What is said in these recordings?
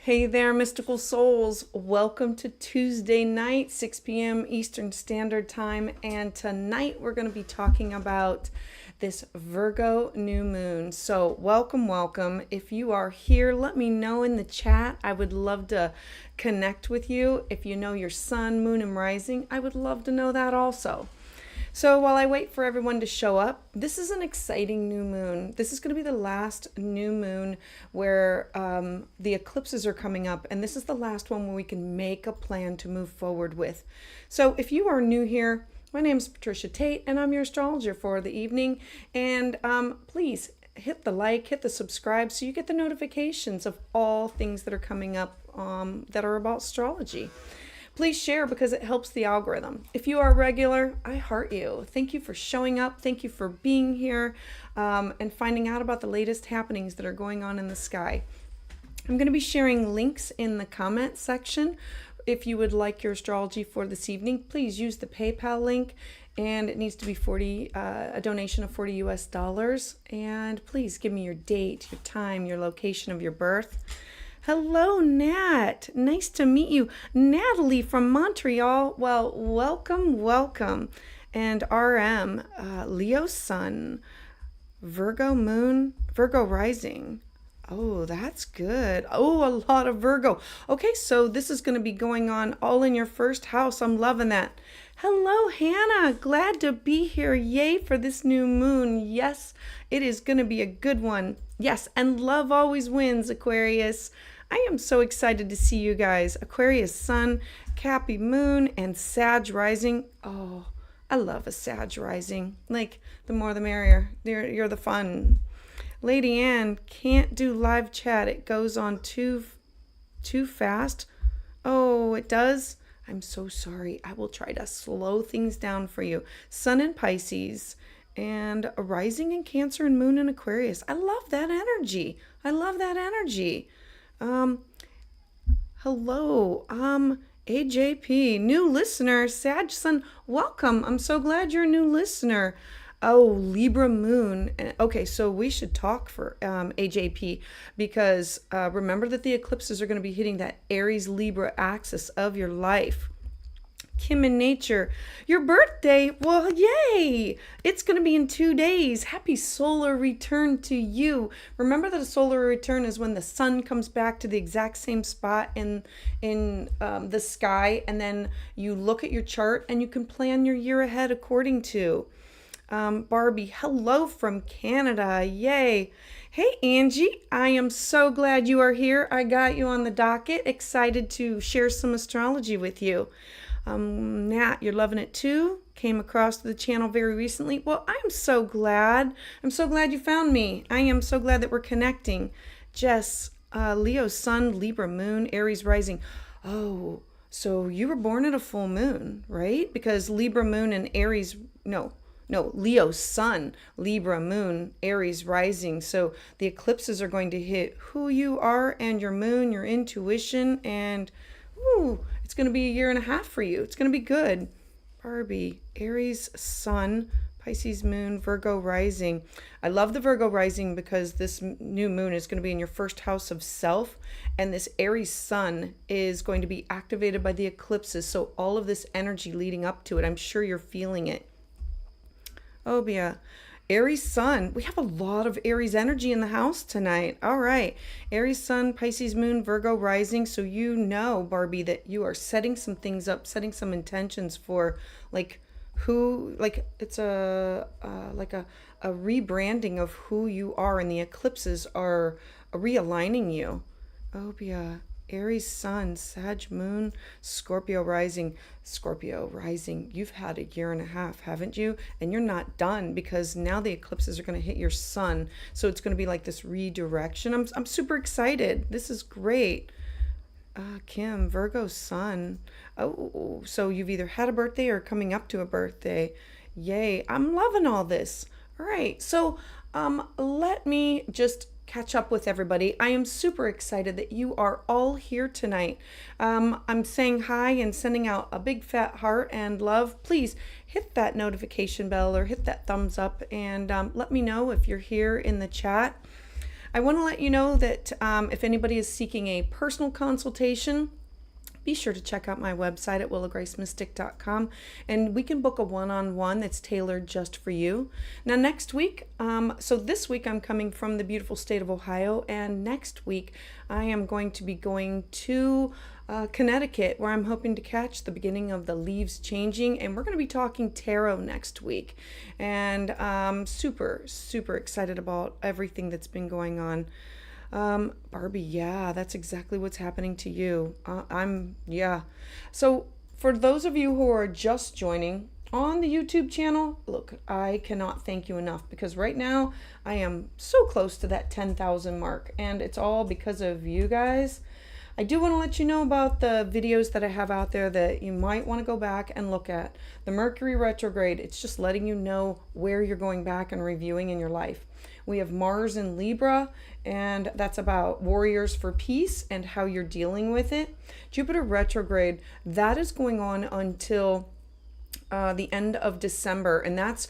Hey there, mystical souls. Welcome to Tuesday night, 6 p.m. Eastern Standard Time. And tonight we're going to be talking about this Virgo new moon. So welcome, welcome. If you are here, let me know in the chat. I would love to connect with you. If you know your sun, moon, and rising, I would love to know that also. So while I wait for everyone to show up, this is an exciting new moon. This is going to be the last new moon where the eclipses are coming up. And this is the last one where we can make a plan to move forward with. So if you are new here, my name is Patricia Tate, and I'm your astrologer for the evening. And please hit the like, hit the subscribe so you get the notifications of all things that are coming up that are about astrology. Please share because it helps the algorithm. If you are regular, I heart you. Thank you for showing up. Thank you for being here and finding out about the latest happenings that are going on in the sky. I'm going to be sharing links in the comment section. If you would like your astrology for this evening, please use the PayPal link, and it needs to be a donation of $40 US. And please give me your date, your time, your location of your birth. Hello, Nat. Nice to meet you. Natalie from Montreal. Well, welcome, welcome. And RM, Leo Sun, Virgo Moon, Virgo Rising. Oh, that's good. Oh, a lot of Virgo. Okay, so this is going to be going on all in your first house. I'm loving that. Hello, Hannah. Glad to be here. Yay for this new moon. Yes, it is going to be a good one. Yes, and love always wins, Aquarius. I am so excited to see you guys. Aquarius Sun, Cappy Moon, and Sag Rising. Oh, I love a Sag Rising. Like, the more the merrier. You're the fun. Lady Ann, can't do live chat. It goes on too fast. Oh, it does? I'm so sorry. I will try to slow things down for you. Sun in Pisces and a rising in Cancer and Moon in Aquarius. I love that energy. I love that energy. Hello, AJP, new listener, Sag Sun, welcome. I'm so glad you're a new listener. Oh, Libra Moon. Okay, so we should talk for AJP because remember that the eclipses are going to be hitting that Aries Libra axis of your life. Kim in Nature, your birthday, well, yay! It's going to be in 2 days. Happy solar return to you. Remember that a solar return is when the sun comes back to the exact same spot in the sky, and then you look at your chart and you can plan your year ahead according to. Barbie, hello from Canada. Yay. Hey, Angie, I am so glad you are here. I got you on the docket. Excited to share some astrology with you. Nat, you're loving it too. Came across the channel very recently. Well, I'm so glad. I'm so glad you found me. I am so glad that we're connecting. Jess, Leo Sun, Libra Moon, Aries Rising. Oh, so you were born at a full moon, right? Because Libra Moon and Aries, no, Leo Sun, Libra Moon, Aries Rising. So the eclipses are going to hit who you are and your moon, your intuition, and it's going to be a year and a half for you. It's going to be good. Barbie, Aries Sun, Pisces Moon, Virgo Rising. I love the Virgo Rising because this new moon is going to be in your first house of self, and this Aries Sun is going to be activated by the eclipses. So all of this energy leading up to it, I'm sure you're feeling it. Oh, yeah. Aries Sun. We have a lot of Aries energy in the house tonight. All right. Aries Sun, Pisces Moon, Virgo Rising. So you know, Barbie, that you are setting some things up, setting some intentions for it's a rebranding of who you are, and the eclipses are realigning you. Oh, yeah. Aries Sun, Sag Moon, Scorpio Rising. Scorpio Rising, you've had a year and a half, haven't you? And you're not done because now the eclipses are going to hit your sun. So it's going to be like this redirection. I'm super excited. This is great. Kim, Virgo Sun. Oh, so you've either had a birthday or coming up to a birthday. Yay. I'm loving all this. All right. So let me just catch up with everybody. I am super excited that you are all here tonight. I'm saying hi and sending out a big fat heart and love. Please hit that notification bell or hit that thumbs up and let me know if you're here in the chat. I want to let you know that if anybody is seeking a personal consultation, be sure to check out my website at willowgracemystic.com, and we can book a one-on-one that's tailored just for you. Now next week, so this week I'm coming from the beautiful state of Ohio, and next week I am going to be going to Connecticut, where I'm hoping to catch the beginning of the leaves changing, and we're going to be talking tarot next week. And I'm super, super excited about everything that's been going on. Barbie, yeah, that's exactly what's happening to you. Yeah. So for those of you who are just joining on the YouTube channel, look, I cannot thank you enough, because right now I am so close to that 10,000 mark, and it's all because of you guys. I do want to let you know about the videos that I have out there that you might want to go back and look at. The Mercury retrograde, it's just letting you know where you're going back and reviewing in your life. We have Mars in Libra, and that's about warriors for peace and how you're dealing with it. Jupiter retrograde, that is going on until the end of December, and that's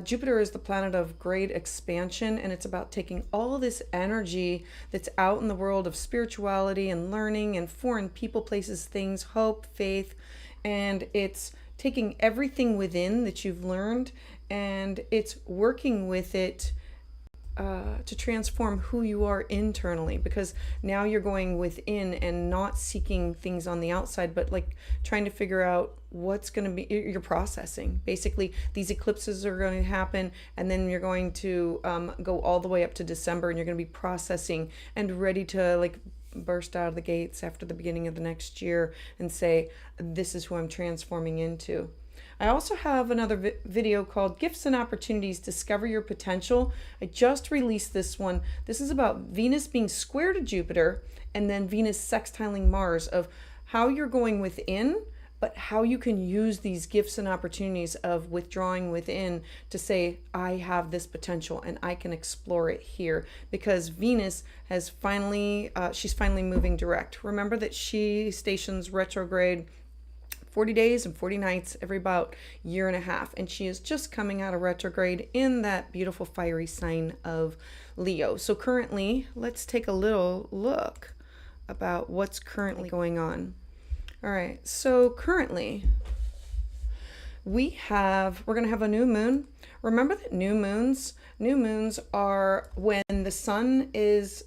Jupiter is the planet of great expansion, and it's about taking all this energy that's out in the world of spirituality and learning and foreign people, places, things, hope, faith, and it's taking everything within that you've learned, and it's working with it to transform who you are internally, because now you're going within and not seeking things on the outside, but like trying to figure out what's going to be, you're processing. Basically, these eclipses are going to happen, and then you're going to go all the way up to December, and you're going to be processing and ready to like burst out of the gates after the beginning of the next year and say, this is who I'm transforming into. I also have another video called Gifts and Opportunities, Discover Your Potential. I just released this one. This is about Venus being square to Jupiter and then Venus sextiling Mars, of how you're going within, but how you can use these gifts and opportunities of withdrawing within to say, I have this potential and I can explore it here, because Venus has finally, she's finally moving direct. Remember that she stations retrograde 40 days and 40 nights every about year and a half, and she is just coming out of retrograde in that beautiful fiery sign of Leo. So currently, let's take a little look about what's currently going on. All right, so currently we're going to have a new moon. Remember that new moons are when the sun is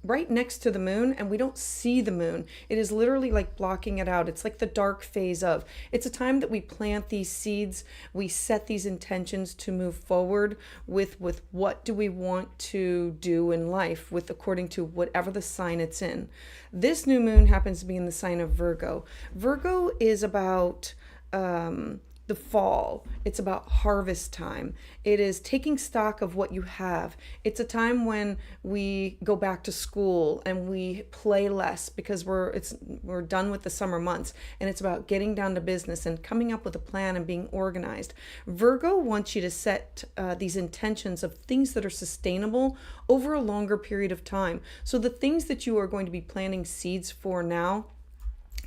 right next to the moon and we don't see the moon. It is literally like blocking it out. It's like the dark phase of. It's a time that we plant these seeds. We set these intentions to move forward with what do we want to do in life, with according to whatever the sign it's in. This new moon happens to be in the sign of Virgo. Virgo is about the fall. It's about harvest time. It is taking stock of what you have. It's a time when we go back to school and we play less because we're done with the summer months, and it's about getting down to business and coming up with a plan and being organized. Virgo wants you to set these intentions of things that are sustainable over a longer period of time. So the things that you are going to be planting seeds for now,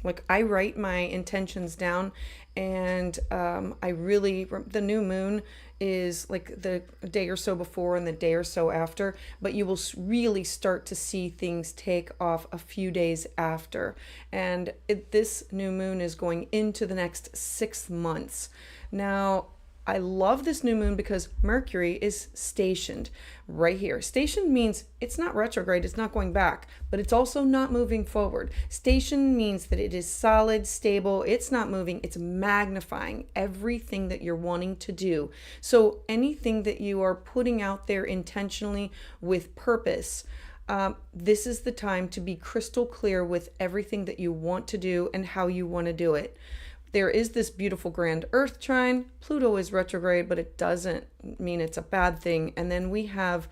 like I write my intentions down, and the new moon is like the day or so before and the day or so after, but you will really start to see things take off a few days after. And this new moon is going into the next 6 months. Now, I love this new moon because Mercury is stationed right here. Stationed means it's not retrograde, it's not going back, but it's also not moving forward. Stationed means that it is solid, stable, it's not moving, it's magnifying everything that you're wanting to do. So anything that you are putting out there intentionally with purpose, this is the time to be crystal clear with everything that you want to do and how you want to do it. There is this beautiful grand Earth trine. Pluto is retrograde, but it doesn't mean it's a bad thing. And then we have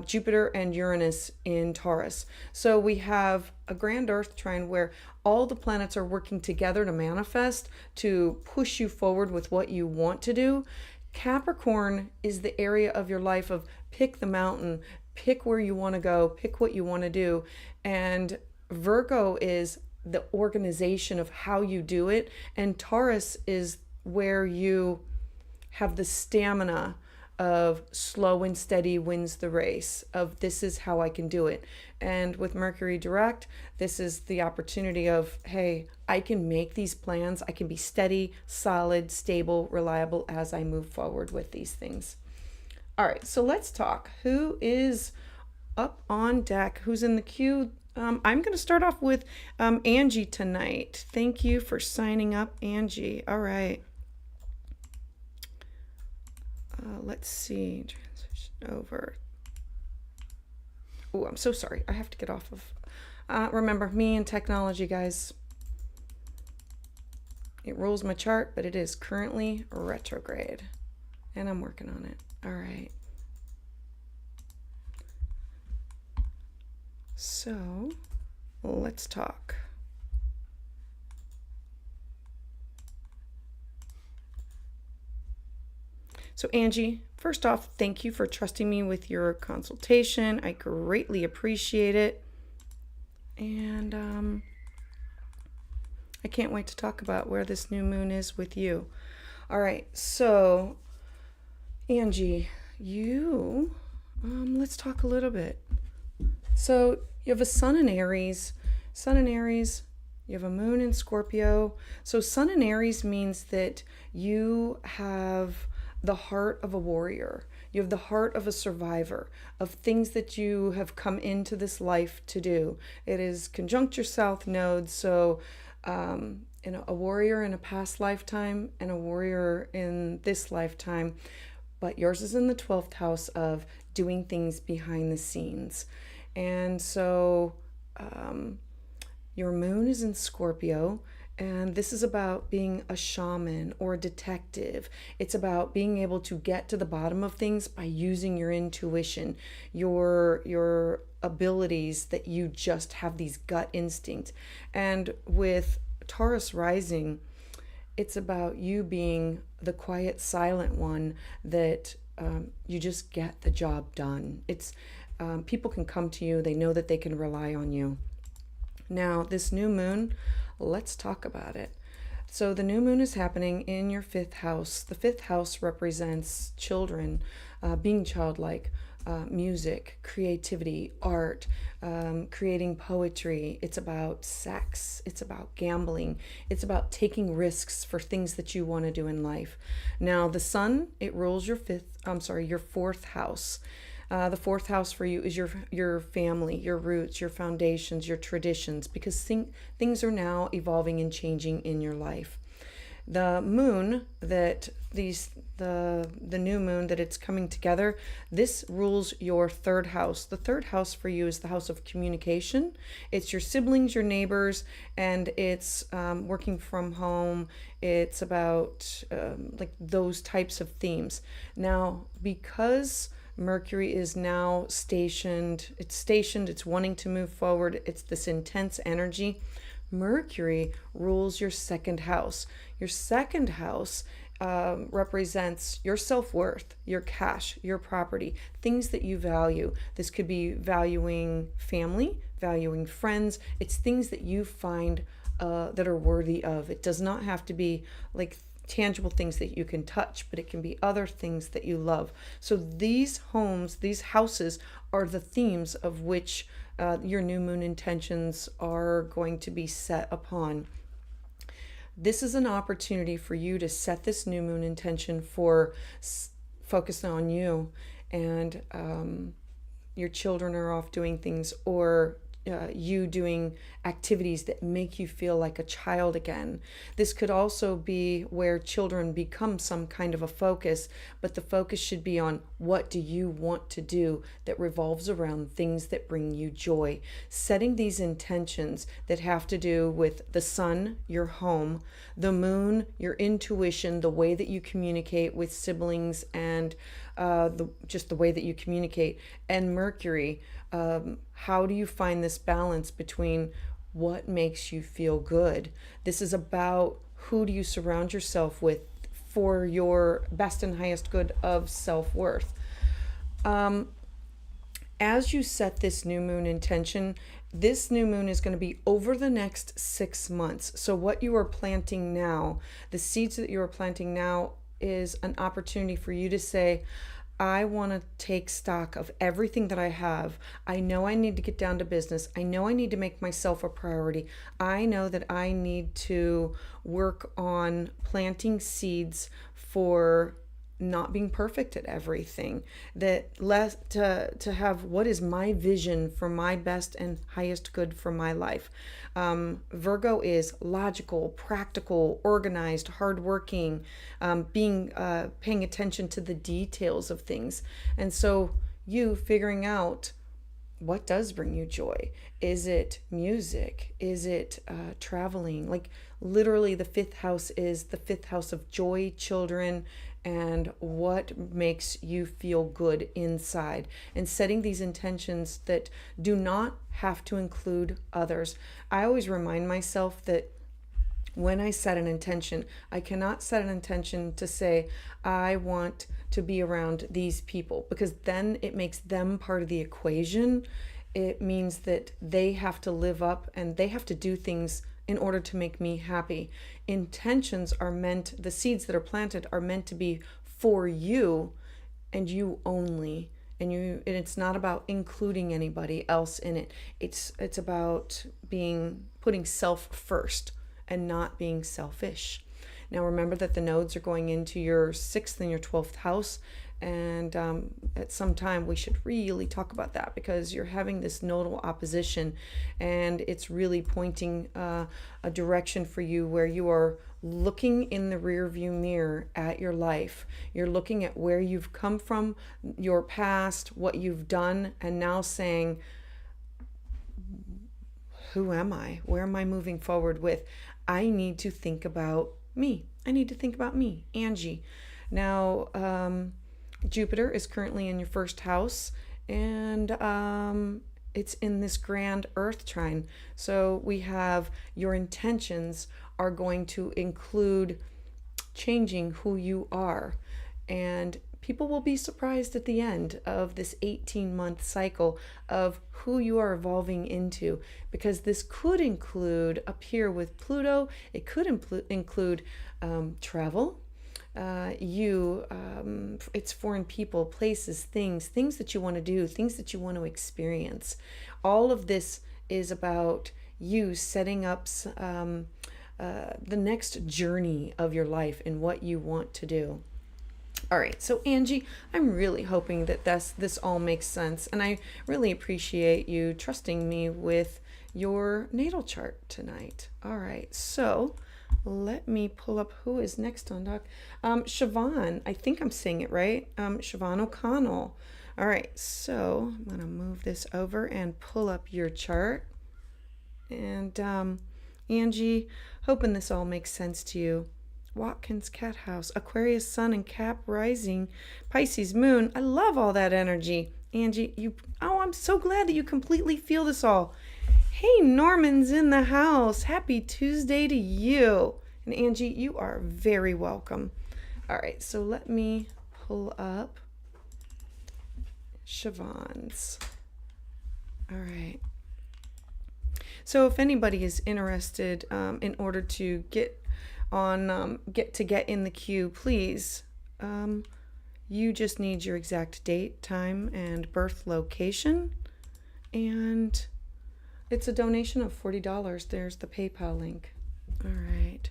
Jupiter and Uranus in Taurus. So we have a grand Earth trine where all the planets are working together to manifest, to push you forward with what you want to do. Capricorn is the area of your life of pick the mountain, pick where you want to go, pick what you want to do. And Virgo is the organization of how you do it, and Taurus is where you have the stamina of slow and steady wins the race, of this is how I can do it. And with Mercury direct, this is the opportunity of, hey, I can make these plans. I can be steady, solid, stable, reliable as I move forward with these things. All right, so let's talk. Who is up on deck? Who's in the queue? I'm going to start off with Angie tonight. Thank you for signing up, Angie. All right. Let's see. Transition over. Oh, I'm so sorry. I have to get off of. Remember, me and technology, guys. It rules my chart, but it is currently retrograde. And I'm working on it. All right. So, let's talk. So Angie, first off, thank you for trusting me with your consultation. I greatly appreciate it. And I can't wait to talk about where this new moon is with you. All right, so Angie, let's talk a little bit. So you have a sun in Aries, you have a moon in Scorpio. So sun in Aries means that you have the heart of a warrior. You have the heart of a survivor, of things that you have come into this life to do. It is conjunct your south node. So a warrior in a past lifetime and a warrior in this lifetime. But yours is in the 12th house of doing things behind the scenes. And so your moon is in Scorpio, and this is about being a shaman or a detective. It's about being able to get to the bottom of things by using your intuition, your abilities that you just have these gut instincts. And with Taurus rising, it's about you being the quiet, silent one that you just get the job done. It's people can come to you. They know that they can rely on you. Now, this new moon, let's talk about it. So the new moon is happening in your 5th house. The 5th house represents children, being childlike, music, creativity, art, creating poetry. It's about sex. It's about gambling. It's about taking risks for things that you want to do in life. Now, the sun, it rules your 4th house. The 4th house for you is your family, your roots, your foundations, your traditions, because things are now evolving and changing in your life. The moon that the new moon that it's coming together, this rules your 3rd house. The 3rd house for you is the house of communication. It's your siblings, your neighbors, and it's working from home. It's about like those types of themes. Now, because Mercury is now stationed, it's wanting to move forward, it's this intense energy. Mercury rules your 2nd house. Your 2nd house represents your self-worth, your cash, your property, things that you value. This could be valuing family, valuing friends. It's things that you find that are worthy of. It does not have to be like tangible things that you can touch, but it can be other things that you love. So these homes, these houses are the themes of which your new moon intentions are going to be set upon. This is an opportunity for you to set this new moon intention for focus on you, and your children are off doing things, or you doing activities that make you feel like a child again. This could also be where children become some kind of a focus, but the focus should be on what do you want to do that revolves around things that bring you joy. Setting these intentions that have to do with the sun, your home, the moon, your intuition, the way that you communicate with siblings, and just the way that you communicate, and Mercury. How do you find this balance between what makes you feel good? This is about who do you surround yourself with for your best and highest good of self-worth. As you set this new moon intention, this new moon is going to be over the next 6 months. So what you are planting now, the seeds that you are planting now, is an opportunity for you to say, I want to take stock of everything that I have. I know I need to get down to business. I know I need to make myself a priority. I know that I need to work on planting seeds for not being perfect at everything, that less to have what is my vision for my best and highest good for my life. Virgo is logical, practical, organized, hardworking, being paying attention to the details of things. And so you figuring out what does bring you joy. Is it music? Is it traveling? Like literally, the fifth house is the fifth house of joy, children, and what makes you feel good inside. And setting these intentions that do not have to include others. I always remind myself that when I set an intention, I cannot set an intention to say, I want to be around these people, because then it makes them part of the equation. It means that they have to live up and they have to do things in order to make me happy. Intentions are meant, the seeds that are planted are meant to be for you and you only. And it's not about including anybody else in it. It's about putting self first and not being selfish. Now remember that the nodes are going into your 6th and your 12th house, and at some time we should really talk about that, because you're having this nodal opposition and it's really pointing a direction for you where you are looking in the rear view mirror at your life. You're looking at where you've come from, your past, what you've done, and now saying, who am I? Where am I moving forward with? I need to think about me. I need to think about me, Angie. Now, Jupiter is currently in your 1st house, and it's in this grand Earth trine. So we have your intentions are going to include changing who you are. And people will be surprised at the end of this 18-month cycle of who you are evolving into, because this could include, up here with Pluto, it could include travel. It's foreign people, places, things that you want to do, things that you want to experience. All of this is about you setting up the next journey of your life and what you want to do. All right, so Angie, I'm really hoping that this all makes sense, and I really appreciate you trusting me with your natal chart tonight. All right, so let me pull up who is next on doc. Sioban, I think I'm saying it right. Sioban O'Connell. All right, so I'm gonna move this over and pull up your chart. And Angie, hoping this all makes sense to you. Watkins Cat House, Aquarius Sun and Cap Rising, Pisces Moon. I love all that energy. Angie, I'm so glad that you completely feel this all. Hey, Norman's in the house. Happy Tuesday to you. And Angie, you are very welcome. All right, so let me pull up Sioban's. All right. So if anybody is interested in order to get in the queue, please, you just need your exact date, time, and birth location, and it's a donation of $40. There's the PayPal link. All right.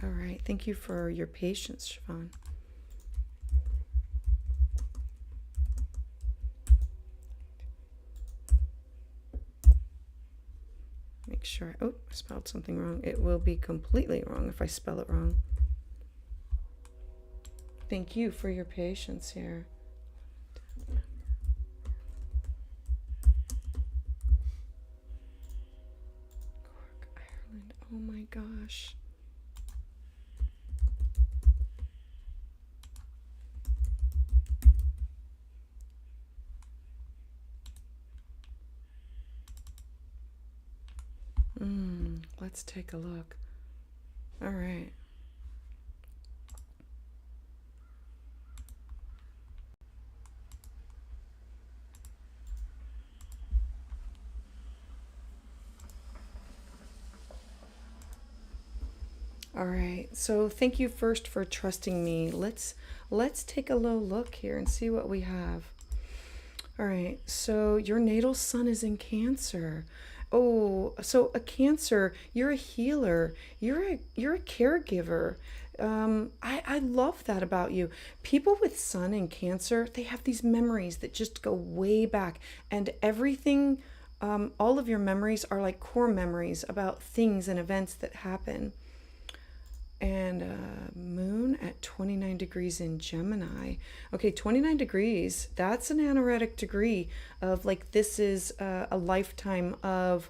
All right, thank you for your patience, Sioban. Make sure, I spelled something wrong. It will be completely wrong if I spell it wrong. Thank you for your patience here. Cork, Ireland. Oh my gosh. Let's take a look. All right. All right. So thank you first for trusting me. Let's take a little look here and see what we have. All right. So your natal sun is in Cancer. Oh, so a Cancer, you're a healer. You're a caregiver. I love that about you. People with sun in Cancer, they have these memories that just go way back, and everything, all of your memories are like core memories about things and events that happen. And moon at 29 degrees in Gemini. Okay, 29 degrees, that's an anaretic degree of like, this is a lifetime of,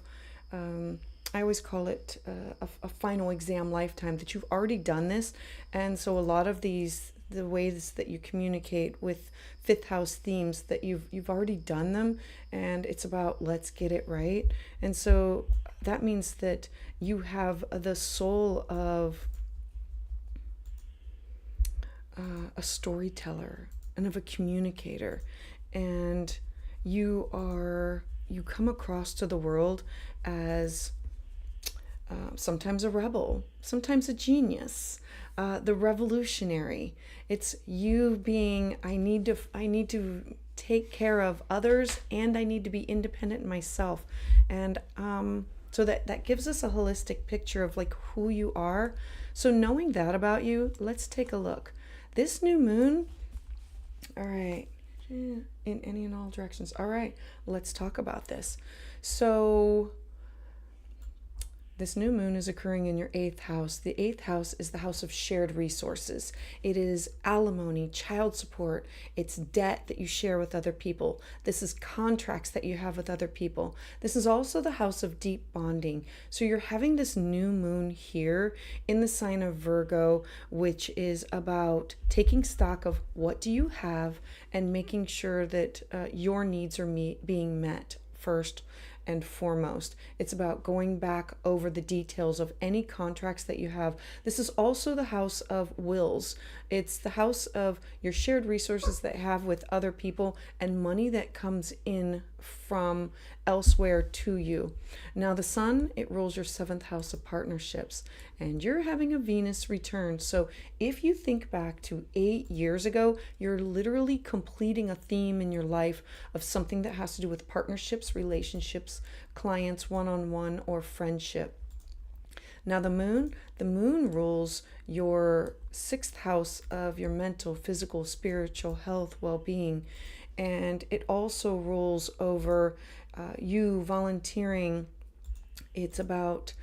I always call it a final exam lifetime, that you've already done this. And so a lot of these, the ways that you communicate with fifth house themes, that you've already done them, and it's about let's get it right. And so that means that you have the soul of a storyteller and of a communicator, and you come across to the world as sometimes a rebel, sometimes a genius, the revolutionary. It's you being, I need to take care of others, and I need to be independent myself. And so that gives us a holistic picture of like who you are. So knowing that about you, let's take a look. This new moon, all right, in any and all directions. All right, let's talk about this. So this new moon is occurring in your 8th house. The 8th house is the house of shared resources. It is alimony, child support. It's debt that you share with other people. This is contracts that you have with other people. This is also the house of deep bonding. So you're having this new moon here in the sign of Virgo, which is about taking stock of what do you have and making sure that your needs are being met first and foremost. It's about going back over the details of any contracts that you have. This is also the house of wills. It's the house of your shared resources that you have with other people and money that comes in from elsewhere to you. Now the sun, it rules your 7th house of partnerships, and you're having a Venus return. So if you think back to 8 years ago, you're literally completing a theme in your life of something that has to do with partnerships, relationships, clients, one-on-one, or friendship. Now the moon rules your 6th house of your mental, physical, spiritual health, well-being. And it also rules over you volunteering. It's about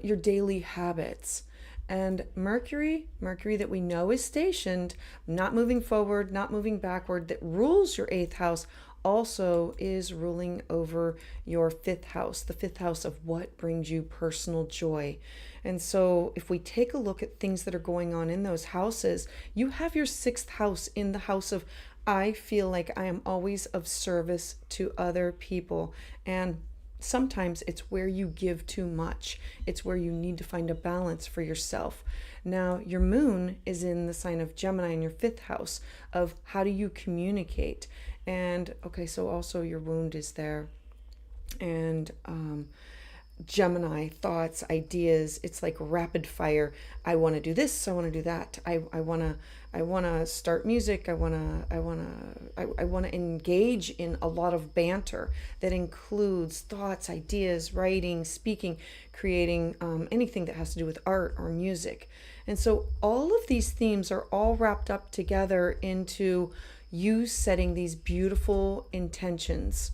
your daily habits. And Mercury that we know is stationed, not moving forward, not moving backward, that rules your 8th house, also is ruling over your 5th house, the 5th house of what brings you personal joy. And so if we take a look at things that are going on in those houses, you have your 6th house in the house of, I feel like I am always of service to other people. And sometimes it's where you give too much. It's where you need to find a balance for yourself. Now, your moon is in the sign of Gemini in your 5th house of how do you communicate. And okay, so also your wound is there. And Gemini, thoughts, ideas, it's like rapid fire. I want to do this, I want to do that. I want to start music. I want to engage in a lot of banter that includes thoughts, ideas, writing, speaking, creating, anything that has to do with art or music. And so all of these themes are all wrapped up together into you setting these beautiful intentions.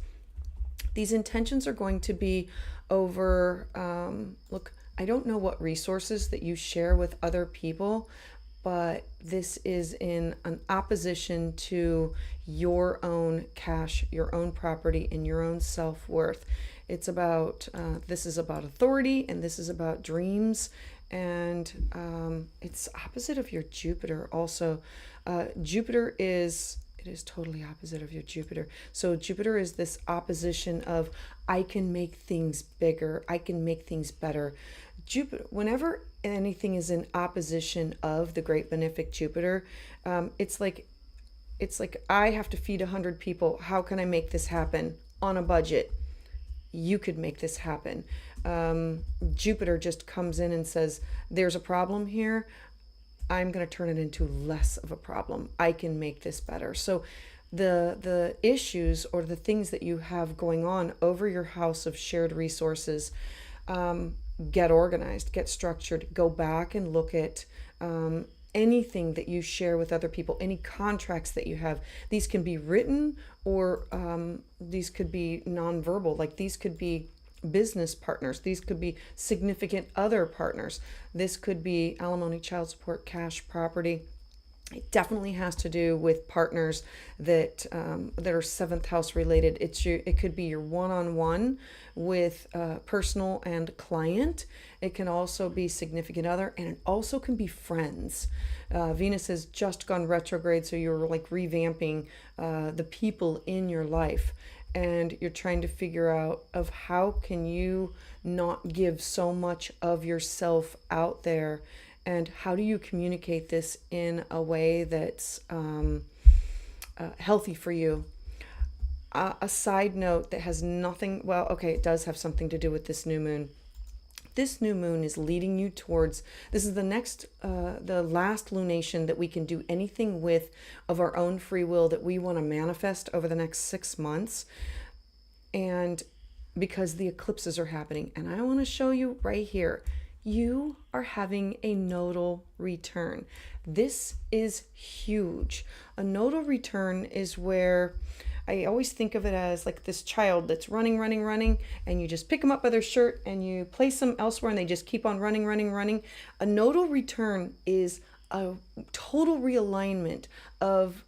These intentions are going to be over, look, I don't know what resources that you share with other people, but this is in an opposition to your own cash, your own property, and your own self-worth. It's about, this is about authority, and this is about dreams, and it's opposite of your Jupiter also. Jupiter is, it is totally opposite of your Jupiter. So Jupiter is this opposition of, I can make things bigger, I can make things better. Jupiter, whenever anything is in opposition of the great benefic Jupiter, it's like I have to feed 100 people. How can I make this happen on a budget? You could make this happen. Jupiter just comes in and says, there's a problem here. I'm going to turn it into less of a problem. I can make this better. So the issues or the things that you have going on over your house of shared resources, get organized, get structured, go back and look at anything that you share with other people, any contracts that you have. These can be written or these could be nonverbal, like these could be business partners, these could be significant other partners, this could be alimony, child support, cash, property. It definitely has to do with partners that that are seventh house related. It could be your one-on-one with personal and client. It can also be significant other, and it also can be friends. Venus has just gone retrograde, so you're like revamping the people in your life, and you're trying to figure out of how can you not give so much of yourself out there. And how do you communicate this in a way that's healthy for you? A side note that has nothing, well, okay, it does have something to do with this new moon. This new moon is leading you towards, this is the last lunation that we can do anything with of our own free will that we want to manifest over the next 6 months. And because the eclipses are happening. And I want to show you right here. You are having a nodal return. This is huge. A nodal return is where I always think of it as like this child that's running, and you just pick them up by their shirt and you place them elsewhere and they just keep on running. A nodal return is a total realignment of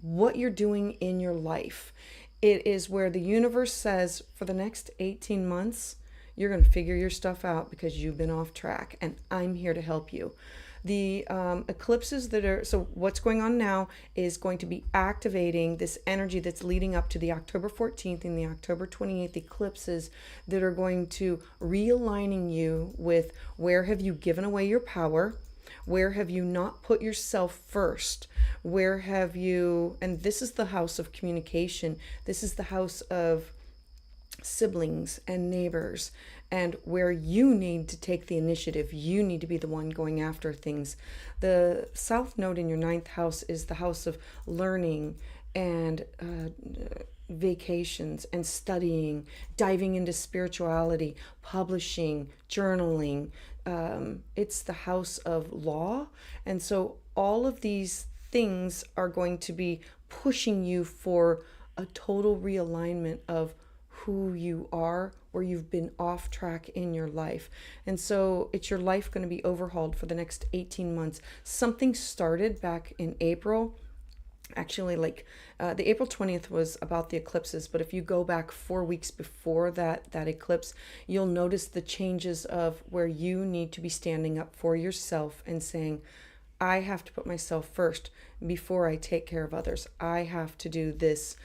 what you're doing in your life. It is where the universe says for the next 18 months, you're going to figure your stuff out because you've been off track, and I'm here to help you. The eclipses so what's going on now is going to be activating this energy that's leading up to the October 14th and the October 28th eclipses that are going to realigning you with where have you given away your power, where have you not put yourself first, where have you, and this is the house of communication, this is the house of siblings and neighbors, and where you need to take the initiative. You need to be the one going after things. The south node in your ninth house is the house of learning and vacations and studying, diving into spirituality, publishing, journaling. It's the house of law. And so all of these things are going to be pushing you for a total realignment of who you are, or you've been off track in your life. And so it's your life going to be overhauled for the next 18 months. Something started back in April. Actually, the April 20th was about the eclipses, but if you go back 4 weeks before that eclipse, you'll notice the changes of where you need to be standing up for yourself and saying, I have to put myself first before I take care of others. I have to do this.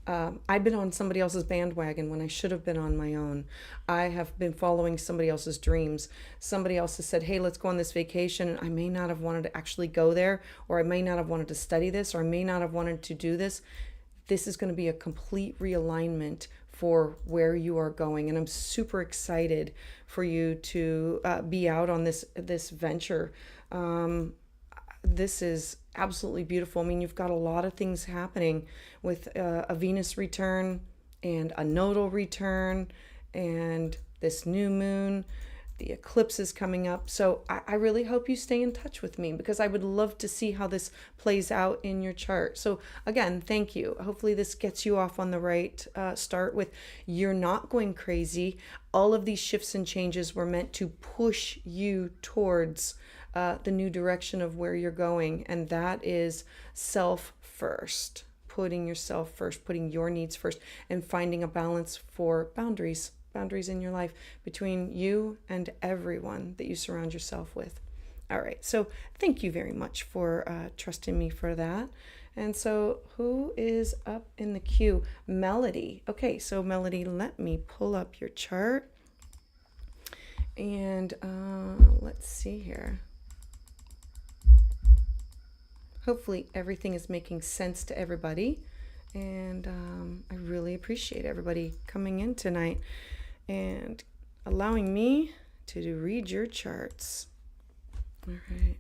I've been on somebody else's bandwagon when I should have been on my own. I have been following somebody else's dreams. Somebody else has said, hey, let's go on this vacation. And I may not have wanted to actually go there, or I may not have wanted to study this, or I may not have wanted to do this. This is going to be a complete realignment for where you are going. And I'm super excited for you to be out on this venture. This is absolutely beautiful. I mean, you've got a lot of things happening with a Venus return and a nodal return and this new moon, the eclipses coming up. So I really hope you stay in touch with me because I would love to see how this plays out in your chart. So again, thank you. Hopefully this gets you off on the right start with you're not going crazy. All of these shifts and changes were meant to push you towards the new direction of where you're going. And that is self first, putting yourself first, putting your needs first, and finding a balance for boundaries in your life between you and everyone that you surround yourself with. All right. So thank you very much for trusting me for that. And so who is up in the queue? Melody. Okay. So Melody, let me pull up your chart and let's see here. Hopefully everything is making sense to everybody. And I really appreciate everybody coming in tonight. And allowing me to read your charts. All right.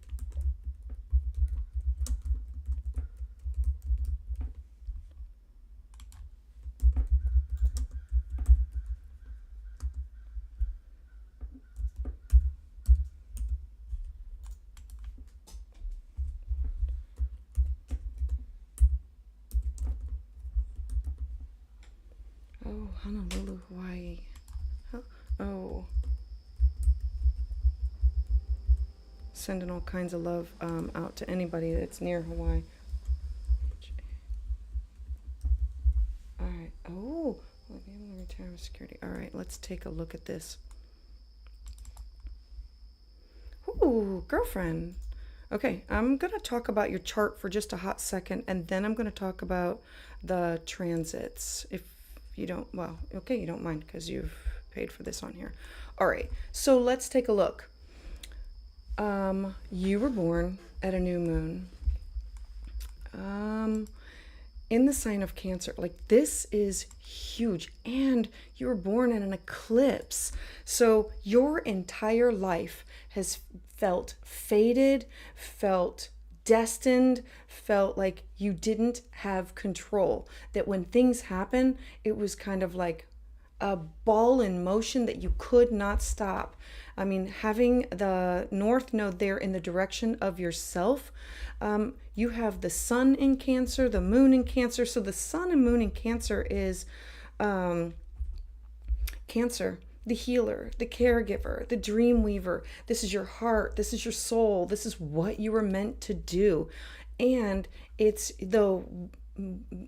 Oh, Honolulu, Hawaii. Oh. Sending all kinds of love out to anybody that's near Hawaii. All right. Oh, we'll be able to retire with security. All right, let's take a look at this. Ooh, girlfriend. Okay, I'm going to talk about your chart for just a hot second, and then I'm going to talk about the transits. If you don't, well, okay, you don't mind because you've paid for this on here. All right, so let's take a look. You were born at a new moon. In the sign of Cancer. Like, this is huge. And you were born in an eclipse. So your entire life has felt fated, felt destined, felt like you didn't have control. That when things happen, it was kind of like a ball in motion that you could not stop. I mean, having the North Node there in the direction of yourself, you have the Sun in Cancer, the Moon in Cancer. So the Sun and Moon in Cancer is Cancer, the healer, the caregiver, the dream weaver. This is your heart. This is your soul. This is what you were meant to do. And it's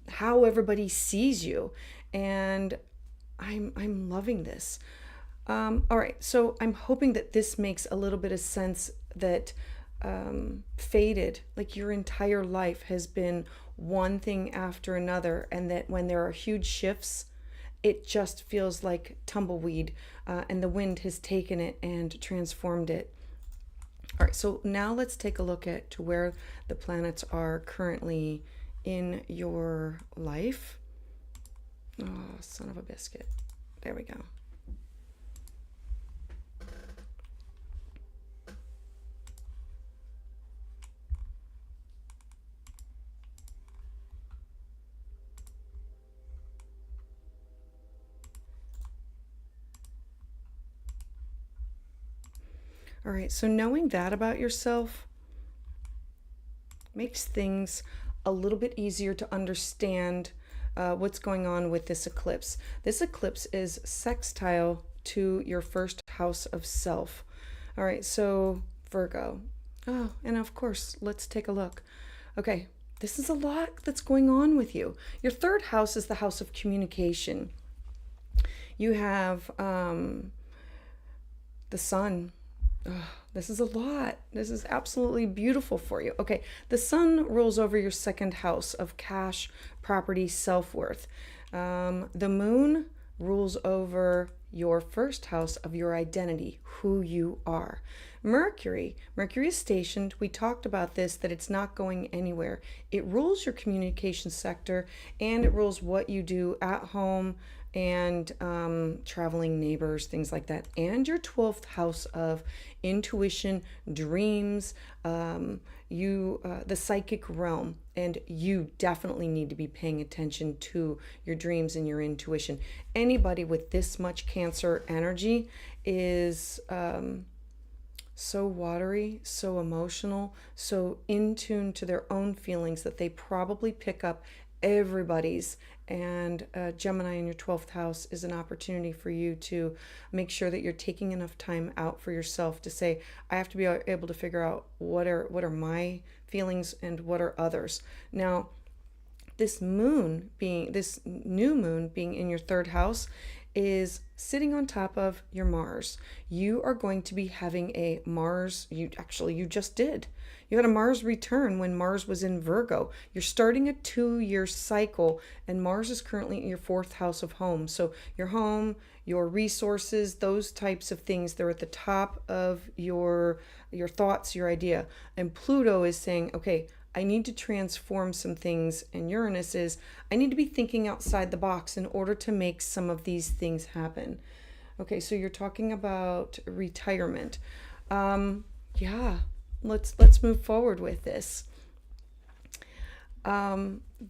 how everybody sees you. And I'm loving this. All right, so I'm hoping that this makes a little bit of sense, that fated, like your entire life has been one thing after another, and that when there are huge shifts, it just feels like tumbleweed, and the wind has taken it and transformed it. All right, so now let's take a look at to where the planets are currently in your life. Oh, son of a biscuit. There we go. All right, so knowing that about yourself makes things a little bit easier to understand what's going on with this eclipse. This eclipse is sextile to your first house of self. All right, so Virgo. Oh, and of course, let's take a look. Okay, this is a lot that's going on with you. Your third house is the house of communication. You have the Sun. This is a lot. This is absolutely beautiful for you. Okay, the Sun rules over your second house of cash, property, self-worth. The Moon rules over your first house of your identity, who you are. Mercury is stationed. We talked about this, that it's not going anywhere. It rules your communication sector, and it rules what you do at home, and traveling, neighbors, things like that. And your 12th house of intuition, dreams, the psychic realm. And you definitely need to be paying attention to your dreams and your intuition. Anybody with this much Cancer energy is so watery, so emotional, so in tune to their own feelings that they probably pick up everybody's. And Gemini in your 12th house is an opportunity for you to make sure that you're taking enough time out for yourself to say, I have to be able to figure out what are my feelings and what are others. Now, this new moon being in your third house is sitting on top of your Mars. You are going to be having a Mars, you just did. You had a Mars return when Mars was in Virgo. You're starting a 2-year cycle, and Mars is currently in your 4th house of home. So your home, your resources, those types of things, they're at the top of your thoughts, your idea. And Pluto is saying, okay, I need to transform some things, and Uranus is, I need to be thinking outside the box in order to make some of these things happen. Okay, so you're talking about retirement. Yeah, let's move forward with this.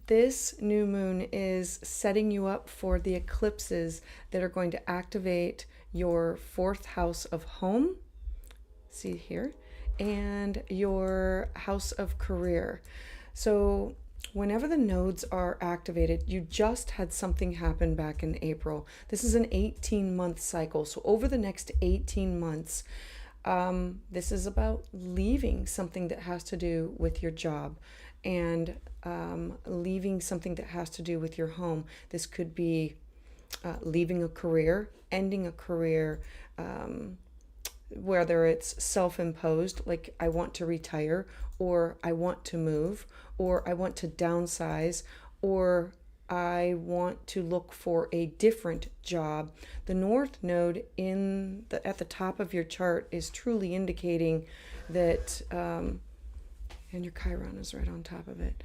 This new moon is setting you up for the eclipses that are going to activate your fourth house of home. See here, and your house of career. So whenever the nodes are activated, you just had something happen back in April. This is an 18-month cycle. So over the next 18 months, this is about leaving something that has to do with your job and leaving something that has to do with your home. This could be leaving a career, ending a career, whether it's self-imposed, like I want to retire, or I want to move, or I want to downsize, or I want to look for a different job. The North Node at the top of your chart is truly indicating that, and your Chiron is right on top of it.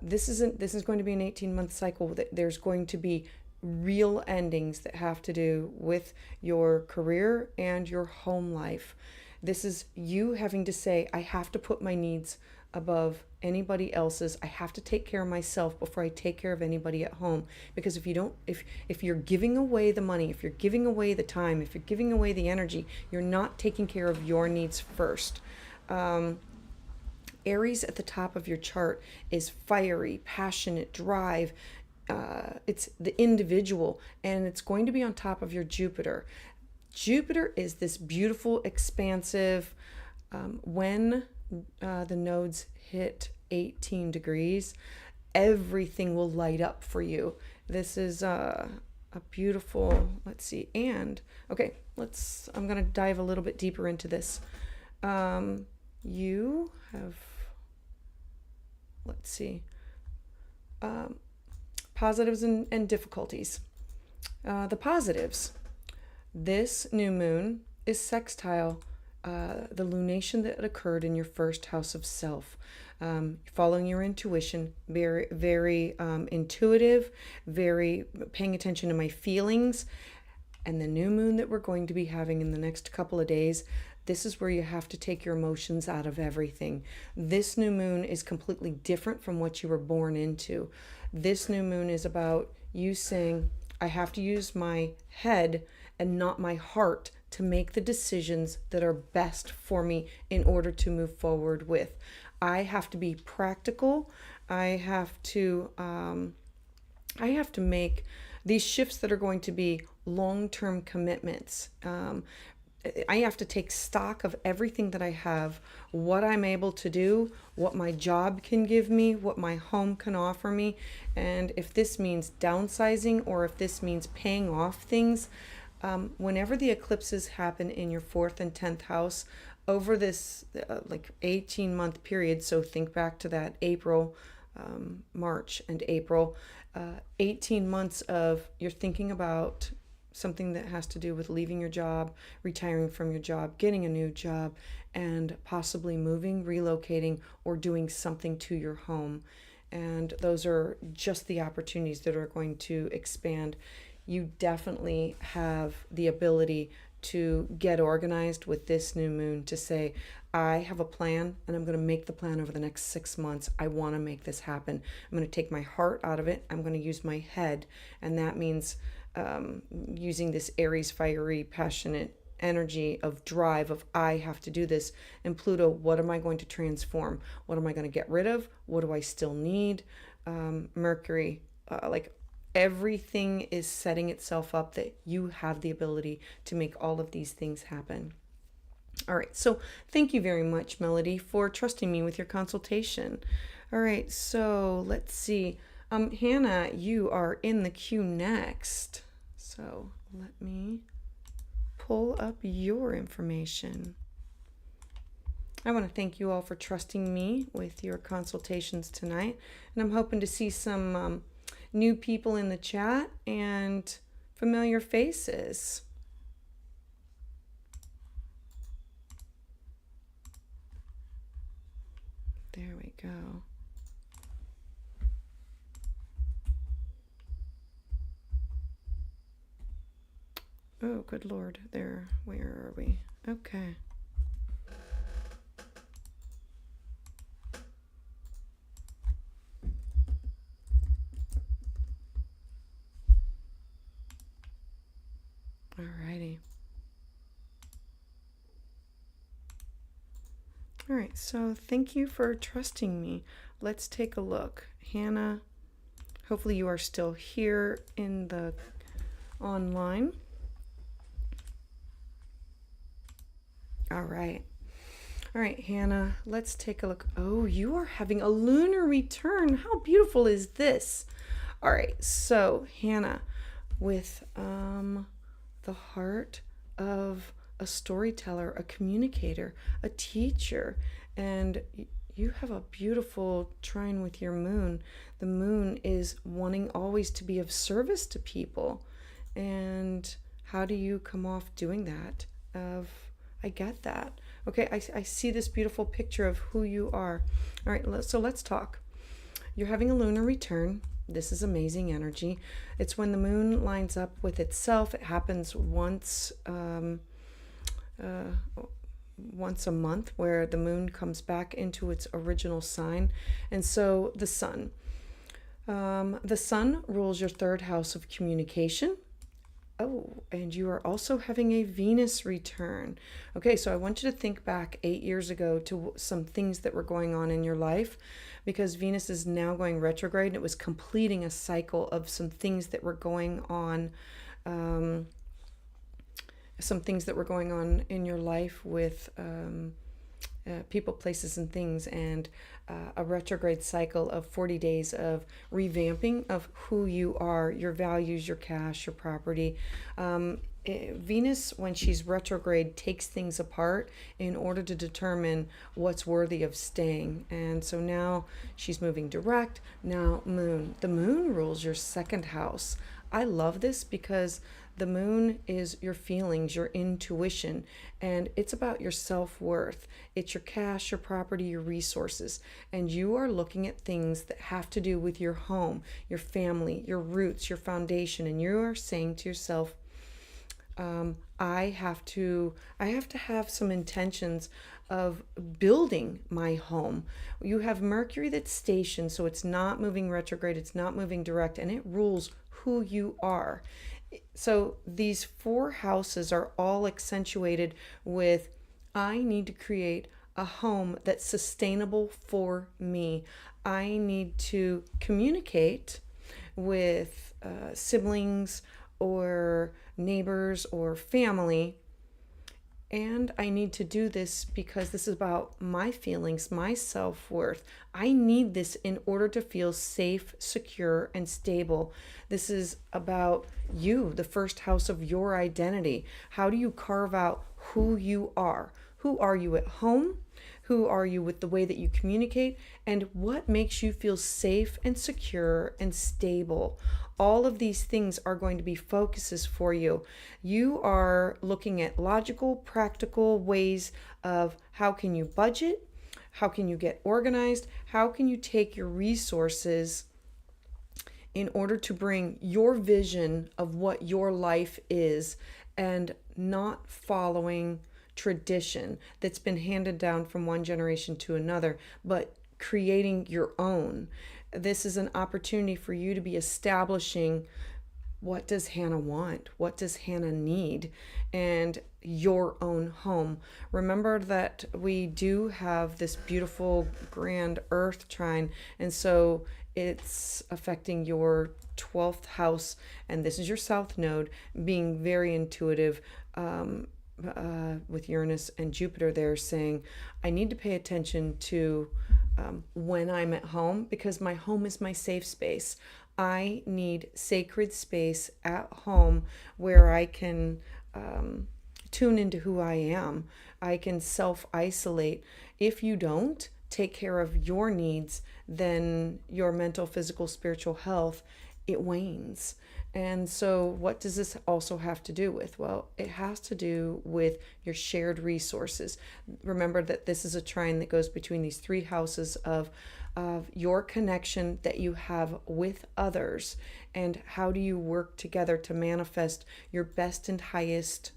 This is going to be an 18-month cycle. That there's going to be real endings that have to do with your career and your home life. This is you having to say, I have to put my needs above anybody else's. I have to take care of myself before I take care of anybody at home. Because if you don't, if you're giving away the money, if you're giving away the time, if you're giving away the energy, you're not taking care of your needs first. Aries at the top of your chart is fiery, passionate, drive. It's the individual, and it's going to be on top of your Jupiter. Jupiter is this beautiful, expansive, when the nodes hit 18 degrees, everything will light up for you. This is a beautiful, let's see, and, okay, I'm going to dive a little bit deeper into this. You have, let's see, positives and difficulties. The positives. This new moon is sextile the lunation that occurred in your first house of self. Following your intuition, very intuitive, very paying attention to my feelings. And the new moon that we're going to be having in the next couple of days, this is where you have to take your emotions out of everything. This new moon is completely different from what you were born into. This new moon is about you saying, I have to use my head and not my heart to make the decisions that are best for me in order to move forward with. I have to be practical. I have to make these shifts that are going to be long-term commitments. I have to take stock of everything that I have, what I'm able to do, what my job can give me, what my home can offer me. And if this means downsizing or if this means paying off things, whenever the eclipses happen in your 4th and 10th house over this 18-month period, so think back to that April, March and April, 18 months of you're thinking about something that has to do with leaving your job, retiring from your job, getting a new job, and possibly moving, relocating, or doing something to your home. And those are just the opportunities that are going to expand. You definitely have the ability to get organized with this new moon to say, I have a plan and I'm going to make the plan over the next 6 months. I want to make this happen. I'm going to take my heart out of it. I'm going to use my head. And that means using this Aries, fiery, passionate energy of drive of I have to do this. And Pluto, what am I going to transform? What am I going to get rid of? What do I still need? Mercury, everything is setting itself up that you have the ability to make all of these things happen. All right, so thank you very much, Melody, for trusting me with your consultation. All right, so let's see. Hannah, you are in the queue next. So let me pull up your information. I want to thank you all for trusting me with your consultations tonight. And I'm hoping to see some new people in the chat and familiar faces. There we go. Oh, good Lord. There. Where are we? Okay. Alrighty. All right, so thank you for trusting me. Let's take a look. Hannah, hopefully you are still here in the online. All right. All right, Hannah, let's take a look. Oh, you are having a lunar return. How beautiful is this? All right, so Hannah, with the heart of a storyteller, a communicator, a teacher, and you have a beautiful trine with your moon. The moon is wanting always to be of service to people. And how do you come off doing that? I get that. Okay, I see this beautiful picture of who you are. All right, so let's talk. You're having a lunar return. This is amazing energy. It's when the moon lines up with itself. It happens once a month, where the moon comes back into its original sign. And so the sun rules your third house of communication. Oh, and you are also having a Venus return. Okay, so I want you to think back 8 years ago to some things that were going on in your life, because Venus is now going retrograde, and it was completing a cycle of some things that were going on, in your life with people, places, and things, and a retrograde cycle of 40 days of revamping of who you are, your values, your cash, your property. Venus, when she's retrograde, takes things apart in order to determine what's worthy of staying. And so now she's moving direct. Now the moon rules your second house. I love this because the moon is your feelings, your intuition, and it's about your self-worth. It's your cash, your property, your resources. And you are looking at things that have to do with your home, your family, your roots, your foundation. And you are saying to yourself, I have to have some intentions of building my home. You have Mercury that's stationed, so it's not moving retrograde, it's not moving direct, and it rules who you are. So these 4 houses are all accentuated with, I need to create a home that's sustainable for me. I need to communicate with siblings or neighbors or family. And I need to do this because this is about my feelings, my self-worth. I need this in order to feel safe, secure, and stable. This is about you, the first house of your identity. How do you carve out who you are? Who are you at home? Who are you with the way that you communicate? And what makes you feel safe and secure and stable? All of these things are going to be focuses for you. You are looking at logical, practical ways of how can you budget? How can you get organized? How can you take your resources in order to bring your vision of what your life is, and not following tradition that's been handed down from one generation to another, but creating your own. This is an opportunity for you to be establishing, what does Hannah want? What does Hannah need? And your own home. Remember that we do have this beautiful grand earth trine, and so it's affecting your 12th house, and this is your south node, being very intuitive, with Uranus and Jupiter there, saying, I need to pay attention to when I'm at home, because my home is my safe space. I need sacred space at home where I can tune into who I am. I can self-isolate. If you don't take care of your needs, then your mental, physical, spiritual health, it wanes. And so what does this also have to do with? Well, it has to do with your shared resources. Remember that this is a trine that goes between these 3 houses of of your connection that you have with others, and how do you work together to manifest your best and highest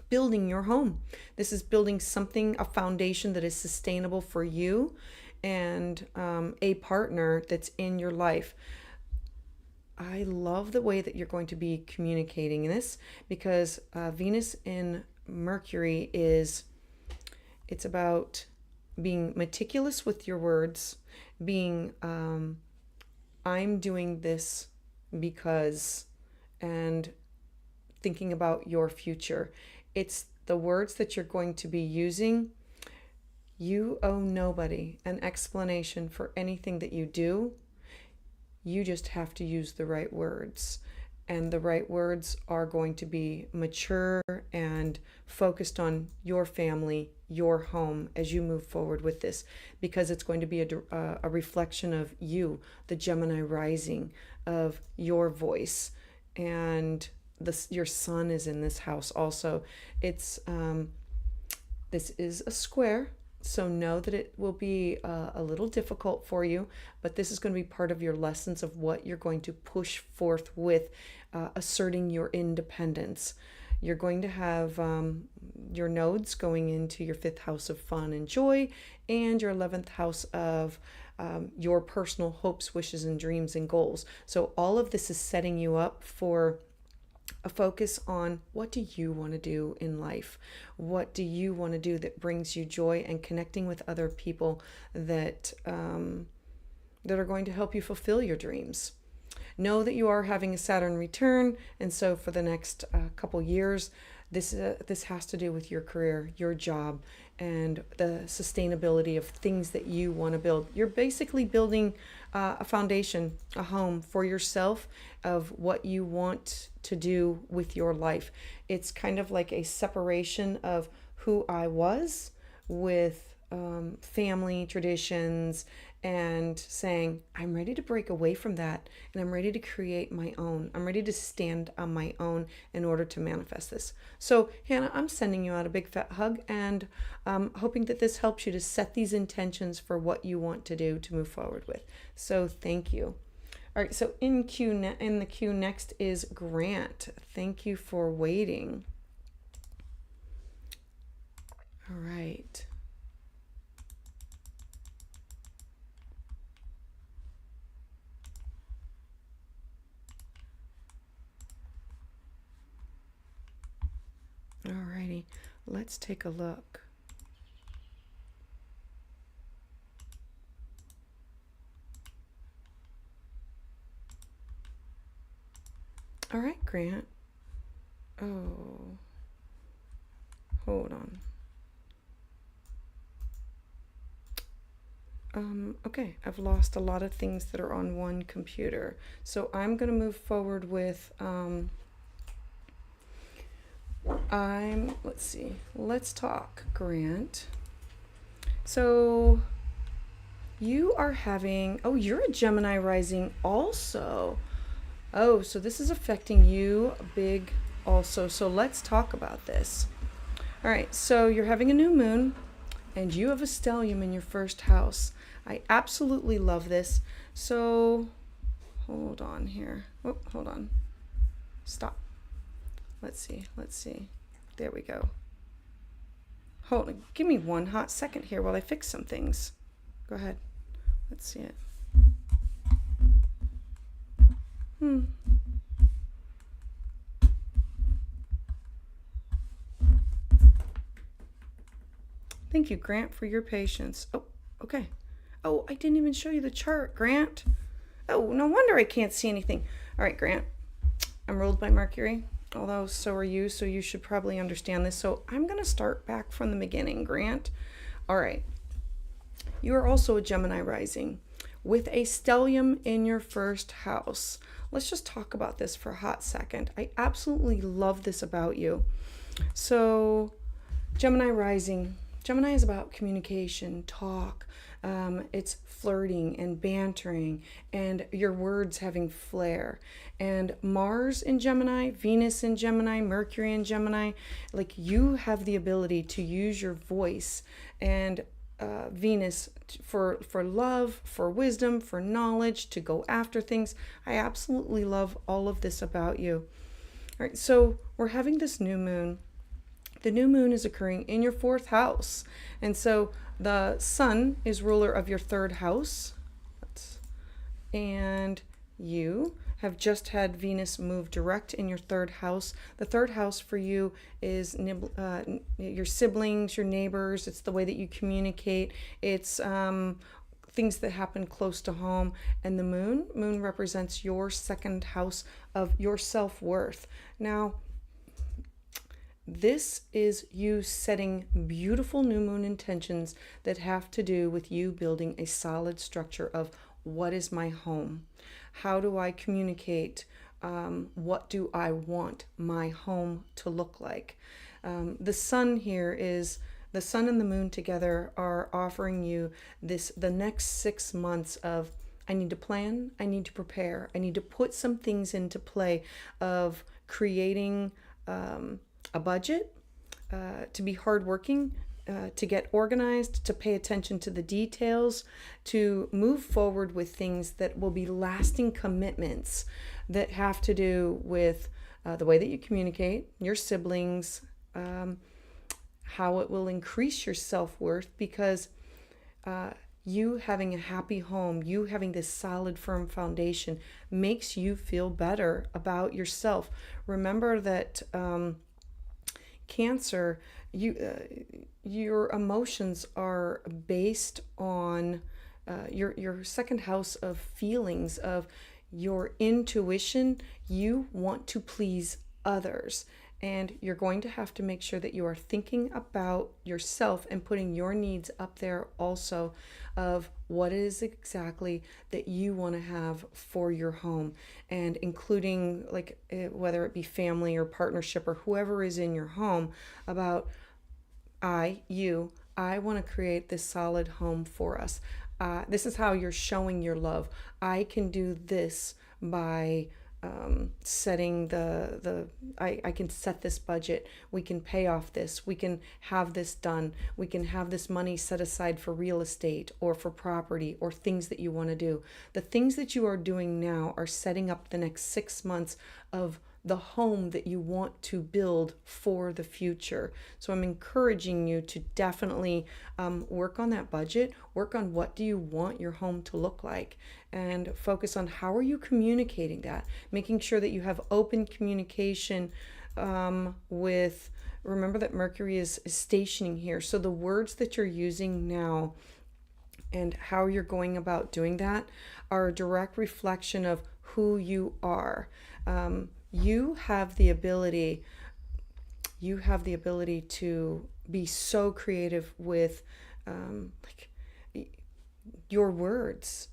building your home. This is building something, a foundation that is sustainable for you and a partner that's in your life. I love the way that you're going to be communicating this, because Venus in Mercury it's about being meticulous with your words, being I'm doing this because, and thinking about your future. It's the words that you're going to be using. You owe nobody an explanation for anything that you do. You just have to use the right words. And the right words are going to be mature and focused on your family, your home, as you move forward with this, because it's going to be a reflection of you, the Gemini rising, of your voice. And your sun is in this house also. It's this is a square, so know that it will be a little difficult for you, but this is going to be part of your lessons of what you're going to push forth with, asserting your independence. You're going to have your nodes going into your 5th house of fun and joy, and your 11th house of your personal hopes, wishes, and dreams and goals. So all of this is setting you up for a focus on, what do you want to do in life? What do you want to do that brings you joy, and connecting with other people that that are going to help you fulfill your dreams. Know that you are having a Saturn return, and so for the next couple years, this has to do with your career, your job, and the sustainability of things that you want to build. You're basically building a foundation, a home for yourself of what you want to do with your life. It's kind of like a separation of who I was with family traditions, and saying, I'm ready to break away from that, and I'm ready to create my own. I'm ready to stand on my own in order to manifest this. So, Hannah, I'm sending you out a big fat hug, and hoping that this helps you to set these intentions for what you want to do to move forward with. So thank you. All right, so in the queue next is Grant. Thank you for waiting. All right. Alrighty, let's take a look. All right, Grant. Oh, hold on. Okay, I've lost a lot of things that are on one computer. So I'm going to move forward with, let's see, let's talk, Grant. So you are having, oh, you're a Gemini rising also. Oh, so this is affecting you big also. So let's talk about this. All right, so you're having a new moon, and you have a stellium in your 1st house. I absolutely love this. So hold on here. Oh, hold on. Stop. Let's see. There we go. Hold on. Give me one hot second here while I fix some things. Go ahead. Let's see it. Thank you, Grant, for your patience. Oh, okay. Oh, I didn't even show you the chart, Grant. Oh, no wonder I can't see anything. All right, Grant. I'm ruled by Mercury, although so are you, so you should probably understand this. So I'm going to start back from the beginning, Grant. All right. You are also a Gemini rising with a stellium in your 1st house. Let's just talk about this for a hot second. I absolutely love this about you. So Gemini rising. Gemini is about communication, talk. It's flirting and bantering, and your words having flair. And Mars in Gemini, Venus in Gemini, Mercury in Gemini, like, you have the ability to use your voice and Venus for love, for wisdom, for knowledge, to go after things. I absolutely love all of this about you. All right, so we're having this new moon. The new moon is occurring in your fourth house. And so the sun is ruler of your third house. And you have just had Venus move direct in your third house. The third house for you is your siblings, your neighbors. It's the way that you communicate. It's things that happen close to home. And the moon represents your second house of your self-worth. Now, this is you setting beautiful new moon intentions that have to do with you building a solid structure of what is my home? How do I communicate? What do I want my home to look like? The sun here is, the sun and the moon together are offering you the next 6 months of, I need to plan, I need to prepare, I need to put some things into play of creating a budget, to be hardworking, to get organized, to pay attention to the details, to move forward with things that will be lasting commitments that have to do with the way that you communicate, your siblings, how it will increase your self-worth, because you having a happy home, you having this solid, firm foundation makes you feel better about yourself. Remember that Cancer, your emotions are based on your second house of feelings, of your intuition. You want to please others, and you're going to have to make sure that you are thinking about yourself and putting your needs up there also, of what is exactly that you want to have for your home, and including like whether it be family or partnership or whoever is in your home, about I want to create this solid home for us. This is how you're showing your love. I can do this by setting I can set this budget. We can pay off this. We can have this done. We can have this money set aside for real estate or for property or things that you want to do. The things that you are doing now are setting up the next 6 months of the home that you want to build for the future. So I'm encouraging you to definitely work on that budget, work on what do you want your home to look like, and focus on how are you communicating that, making sure that you have open communication with, remember that Mercury is stationing here. So the words that you're using now and how you're going about doing that are a direct reflection of who you are. You have the ability to be so creative with like your words.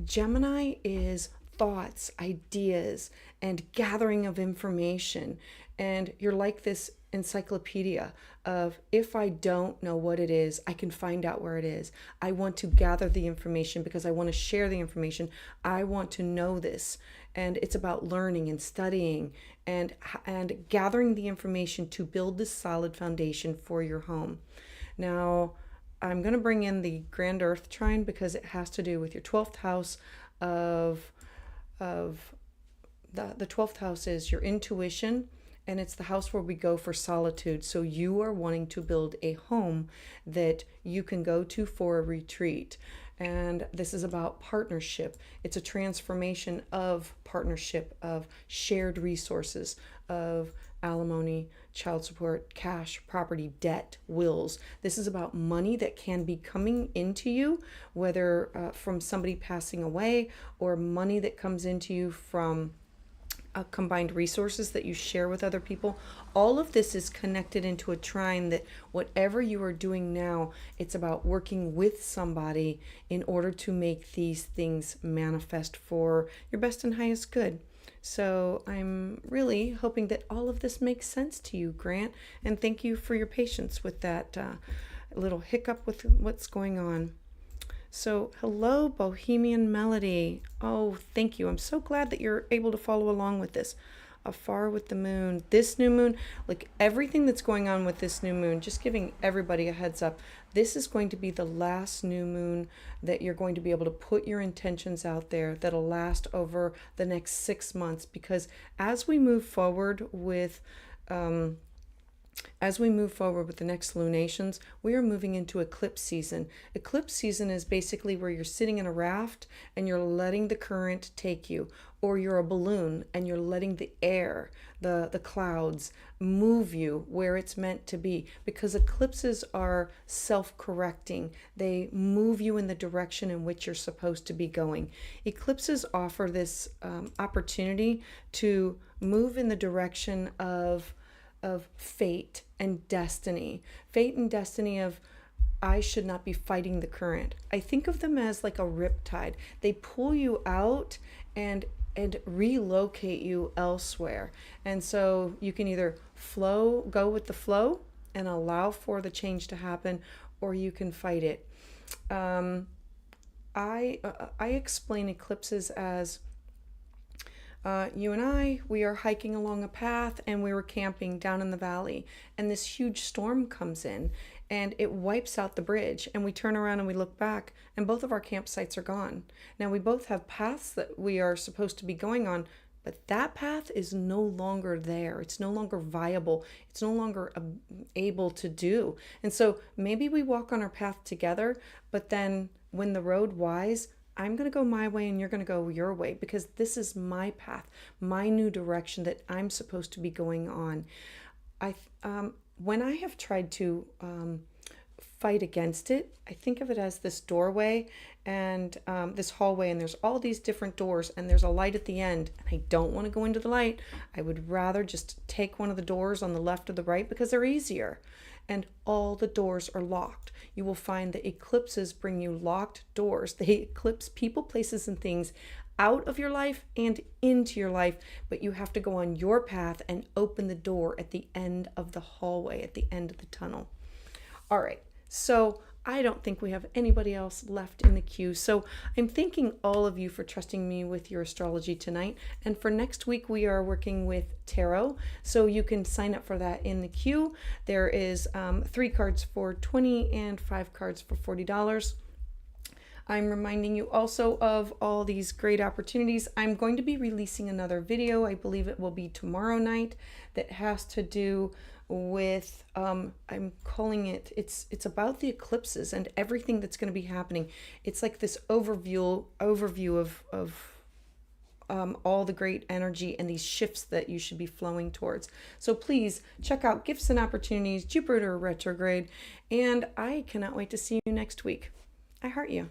Gemini is thoughts, ideas, and gathering of information. And you're like this encyclopedia of, if I don't know what it is, I can find out where it is. I want to gather the information because I want to share the information. I want to know this. And it's about learning and studying and gathering the information to build this solid foundation for your home. Now, I'm going to bring in the Grand Earth Trine because it has to do with your 12th house of the 12th house is your intuition, and it's the house where we go for solitude. So you are wanting to build a home that you can go to for a retreat. And this is about partnership. It's a transformation of partnership, of shared resources, of alimony, child support, cash, property, debt, wills. This is about money that can be coming into you, whether from somebody passing away or money that comes into you from combined resources that you share with other people. All of this is connected into a trine that whatever you are doing now, it's about working with somebody in order to make these things manifest for your best and highest good. So I'm really hoping that all of this makes sense to you, Grant, and thank you for your patience with that little hiccup with what's going on. So, hello, Bohemian Melody. Oh, thank you. I'm so glad that you're able to follow along with this. afar with the moon. This new moon, like everything that's going on with this new moon, just giving everybody a heads up, this is going to be the last new moon that you're going to be able to put your intentions out there that'll last over the next 6 months. Because as we move forward with the next lunations, we are moving into eclipse season. Eclipse season is basically where you're sitting in a raft and you're letting the current take you, or you're a balloon and you're letting the air, the clouds move you where it's meant to be, because eclipses are self-correcting. They move you in the direction in which you're supposed to be going. Eclipses offer this opportunity to move in the direction of fate and destiny. Fate and destiny of, I should not be fighting the current. I think of them as like a riptide. They pull you out and relocate you elsewhere. And so you can either go with the flow and allow for the change to happen, or you can fight it. I explain eclipses as you and we are hiking along a path and we were camping down in the valley, and this huge storm comes in and it wipes out the bridge, and we turn around and we look back and both of our campsites are gone. Now we both have paths that we are supposed to be going on, but that path is no longer there. It's no longer viable. It's no longer able to do. And so maybe we walk on our path together, but then when the road wise, I'm going to go my way and you're going to go your way, because this is my path, my new direction that I'm supposed to be going on. When I have tried to fight against it, I think of it as this doorway and this hallway, and there's all these different doors and there's a light at the end, and I don't want to go into the light. I would rather just take one of the doors on the left or the right because they're easier. And all the doors are locked. You will find that eclipses bring you locked doors. They eclipse people, places, and things out of your life and into your life, but you have to go on your path and open the door at the end of the hallway, at the end of the tunnel. All right, so I don't think we have anybody else left in the queue. So I'm thanking all of you for trusting me with your astrology tonight. And for next week, we are working with tarot. So you can sign up for that in the queue. There is 3 cards for $20 and 5 cards for $40. I'm reminding you also of all these great opportunities. I'm going to be releasing another video. I believe it will be tomorrow night, that has to do with I'm calling it's about the eclipses and everything that's going to be happening. It's like this overview of all the great energy and these shifts that you should be flowing towards. So please check out Gifts and Opportunities, Jupiter retrograde, and I cannot wait to see you next week. I heart you.